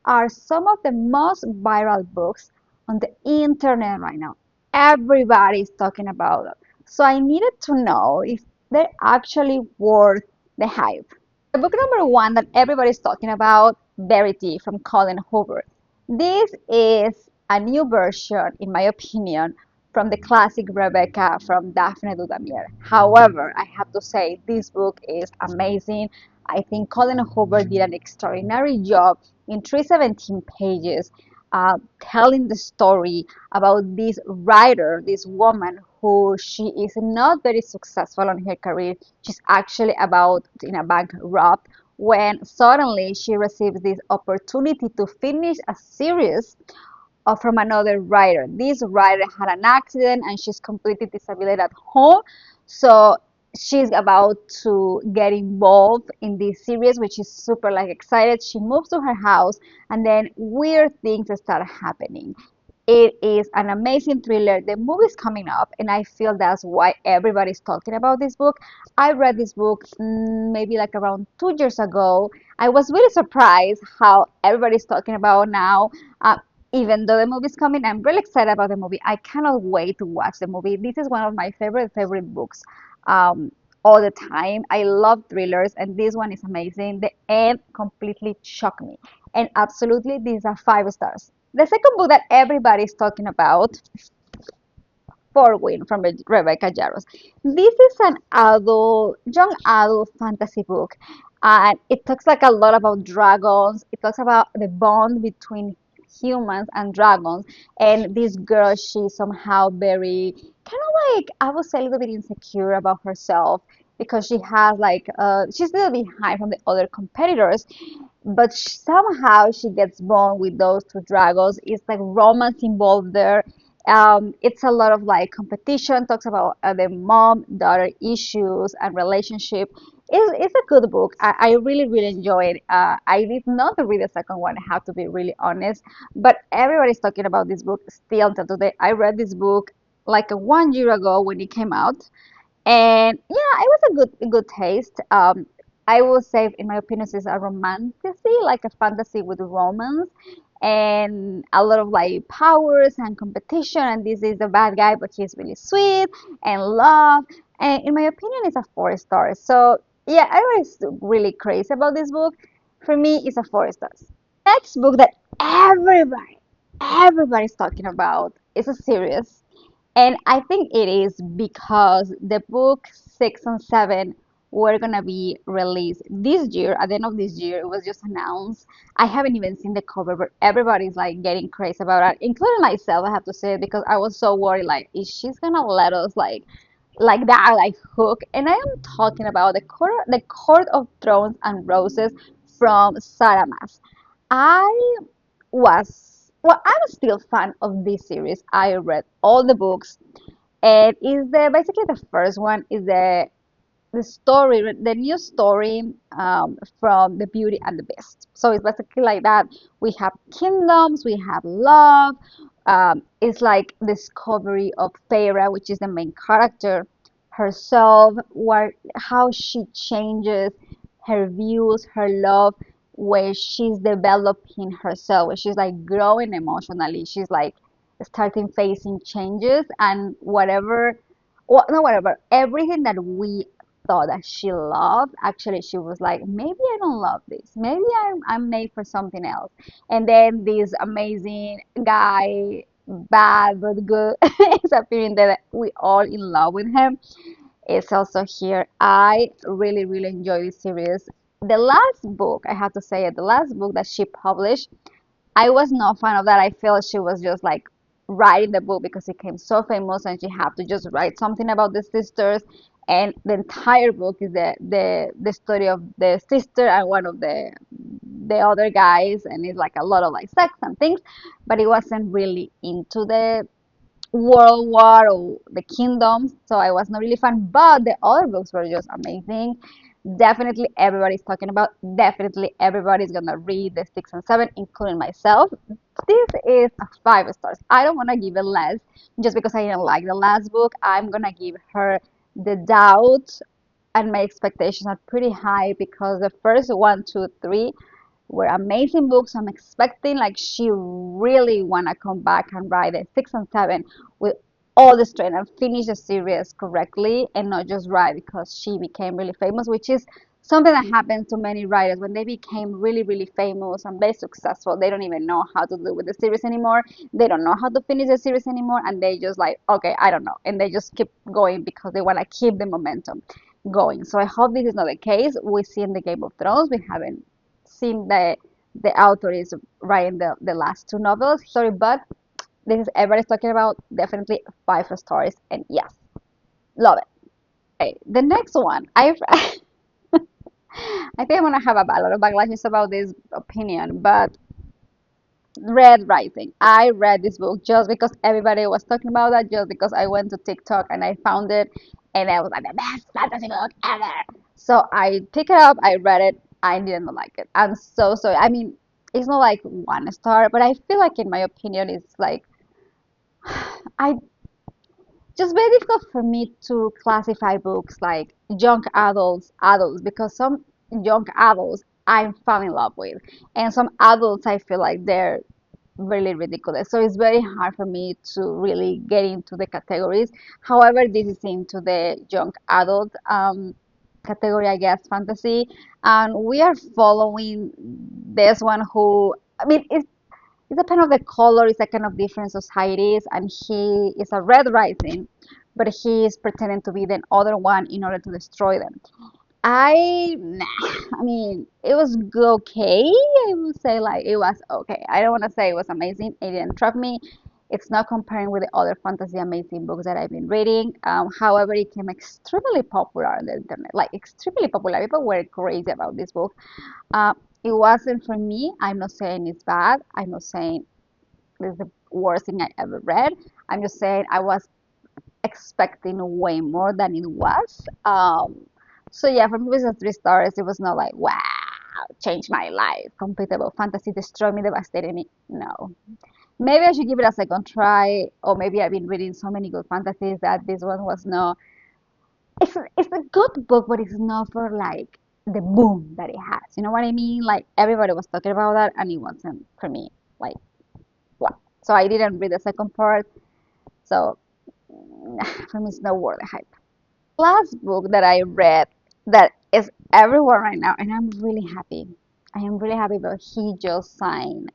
are some of the most viral books on the internet right now. Everybody's talking about them. So I needed to know if they're actually worth the hype. The book number one that everybody's talking about, Verity from Colin Hoover. This is a new version, in my opinion, from the classic Rebecca from Daphne du Damier. However, I have to say this book is amazing. I think Colin Hoover did an extraordinary job in 317 pages telling the story about this writer, this woman who she is not very successful in her career. She's actually about in a bank robbed when suddenly she receives this opportunity to finish a series from another writer. This writer had an accident and she's completely disabled at home. So she's about to get involved in this series, which is super like excited. She moves to her house and then weird things start happening. It is an amazing thriller. The movie is coming up, and I feel that's why everybody's talking about this book. I read this book maybe like around 2 years ago. I was really surprised how everybody's talking about now. Even though the movie's coming, I'm really excited about the movie. I cannot wait to watch the movie. This is one of my favorite books um, all the time. I love thrillers, and this one is amazing. The end completely shocked me, and absolutely, these are 5 stars. The second book that everybody's talking about, Win from Rebecca Yarros. This is an young adult fantasy book, and it talks like a lot about dragons. It talks about the bond between humans and dragons. And this girl, she's somehow very kind of like I would say a little bit insecure about herself because she has like she's a little behind from the other competitors, but somehow she gets bond with those two dragons. It's like romance involved there. It's a lot of like competition, talks about the mom daughter issues and relationship. It's a good book. I really enjoy it. I did not read the second one, I have to be really honest, but everybody's talking about this book still until today. I read this book like 1 year ago when it came out, and yeah, it was a good taste. I will say, in my opinion, it's a romantasy, like a fantasy with romance and a lot of like powers and competition. And this is a bad guy, but he's really sweet and love. And in my opinion, it's a 4 star. So yeah, I was really crazy about this book. For me, it's a 4 stars. Next book that everybody's talking about is a series, and I think it is because the book 6 and 7 were gonna be released this year. At the end of this year, it was just announced. I haven't even seen the cover, but everybody's like getting crazy about it, including myself. I have to say because I was so worried. Like, is she's gonna let us like that, like hook? And I am talking about the Court of Thrones and Roses from Saramas. I I'm still fan of this series. I read all the books, and is the basically the first one is the new story from the Beauty and the Beast. So it's basically like that. We have kingdoms, we have love. It's like discovery of Feyre, which is the main character herself, what how she changes her views, her love, where she's developing herself, where she's like growing emotionally. She's like starting facing changes and whatever well, not whatever, everything that we thought that she loved, actually she was like, maybe I don't love this. Maybe I'm made for something else. And then this amazing guy, bad but good, is appearing that we all in love with him. It's also here. I really enjoy this series. The last book, I have to say it, the last book that she published, I was not a fan of that. I feel she was just like writing the book because it became so famous and she had to just write something about the sisters. And the entire book is the story of the sister and one of the other guys, and it's like a lot of like sex and things, but it wasn't really into the World War or the kingdoms, so I was not really fan. But the other books were just amazing. Definitely everybody's talking about. Definitely everybody's gonna read the 6 and 7, including myself. This is a 5 stars. I don't wanna give it less just because I didn't like the last book. I'm gonna give her the doubt, and my expectations are pretty high because the first one, two, three were amazing books. I'm expecting like she really wanna come back and write it 6 and 7 with all the strength and finish the series correctly and not just write because she became really famous, which is something that happens to many writers when they became really, really famous and very successful. They don't even know how to deal with the series anymore. They don't know how to finish the series anymore, and they just like, okay, I don't know, and they just keep going because they want to keep the momentum going. So I hope this is not the case. We see in the Game of Thrones, we haven't seen the author is writing the last two novels. Sorry, but this is everybody's talking about. Definitely 5 stars, and yes, love it. Okay, the next one, I think I'm gonna have a lot of backlashes about this opinion, but Red Rising. I read this book just because everybody was talking about that, just because I went to TikTok and I found it, and I was like the best fantasy book ever. So I picked it up, I read it, I didn't like it. I'm so sorry. I mean, it's not like 1 star, but I feel like in my opinion, it's like I just very difficult for me to classify books like young adults, because some young adults I fall in love with, and some adults I feel like they're really ridiculous. So it's very hard for me to really get into the categories. However, this is into the young adult category, I guess, fantasy, and we are following this one who. I mean, it's a kind of the color is a kind of different societies, and he is a red rising, but he is pretending to be the other one in order to destroy them. I mean, it was okay. I would say like it was okay. I don't want to say it was amazing. It didn't trap me. It's not comparing with the other fantasy amazing books that I've been reading. However, it became extremely popular on the internet, like extremely popular. People were crazy about this book. Uh, it wasn't for me. I'm not saying it's bad. I'm not saying it's the worst thing I ever read. I'm just saying I was expecting way more than it was. So yeah, for me it was a 3 stars. It was not like wow, changed my life, completable fantasy, destroy me, devastated me. No, maybe I should give it a second try, or maybe I've been reading so many good fantasies that this one was no. It's a good book, but it's not for like the boom that it has. You know what I mean? Like everybody was talking about that, and it wasn't for me. Like wow. So I didn't read the second part. So for me, it's not worth the hype. Last book that I read that is everywhere right now, and I'm really happy. I am really happy about he just signed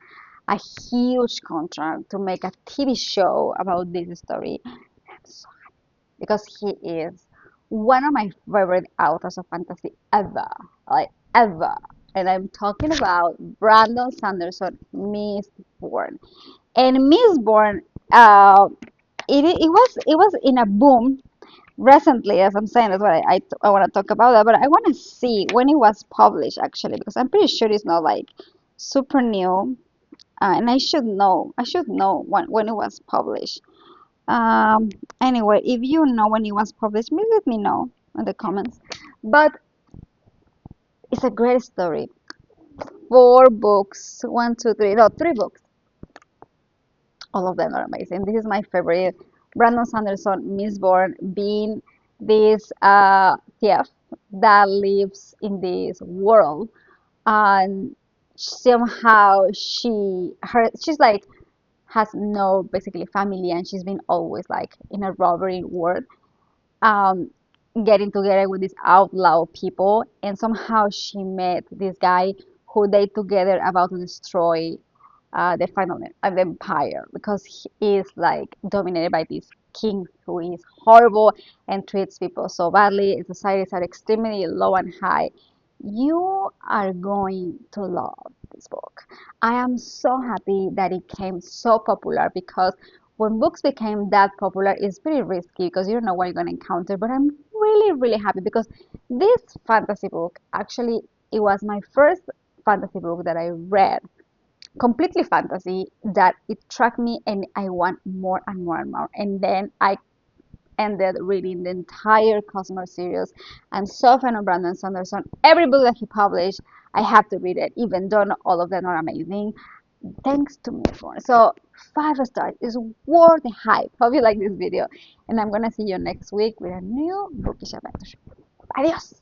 a huge contract to make a TV show about this story. I'm so happy because he is one of my favorite authors of fantasy ever, like ever. And I'm talking about Brandon Sanderson, Mistborn. And Mistborn, it was in a boom recently, as I'm saying. That's what I want to talk about that, but I want to see when it was published actually, because I'm pretty sure it's not like super new, and I should know when it was published. Um, anyway, if you know when it was published, please let me know in the comments. But it's a great story. 4 books, one, two, three, no, 3 books. All of them are amazing. This is my favorite. Brandon Sanderson, Mistborn, being this thief that lives in this world, and somehow she's like has no basically family, and she's been always like in a robbery world, um, getting together with these outlaw people, and somehow she met this guy who they together about to destroy the final the empire, because he is like dominated by this king who is horrible and treats people so badly. Societies are extremely low and high. You are going to love this book. I am so happy that it came so popular, because when books became that popular, it's pretty risky because you don't know what you're going to encounter. But I'm really, really happy because this fantasy book actually, it was my first fantasy book that I read, completely fantasy, that it tracked me and I want more and more and more. And then I ended reading the entire Cosmos series. I'm so fan of Brandon Sanderson. Every book that he published, I have to read it, even though not all of them are amazing. Thanks to me for so 5 stars is worth the hype. Hope you like this video, and I'm gonna see you next week with a new bookish adventure. Adios.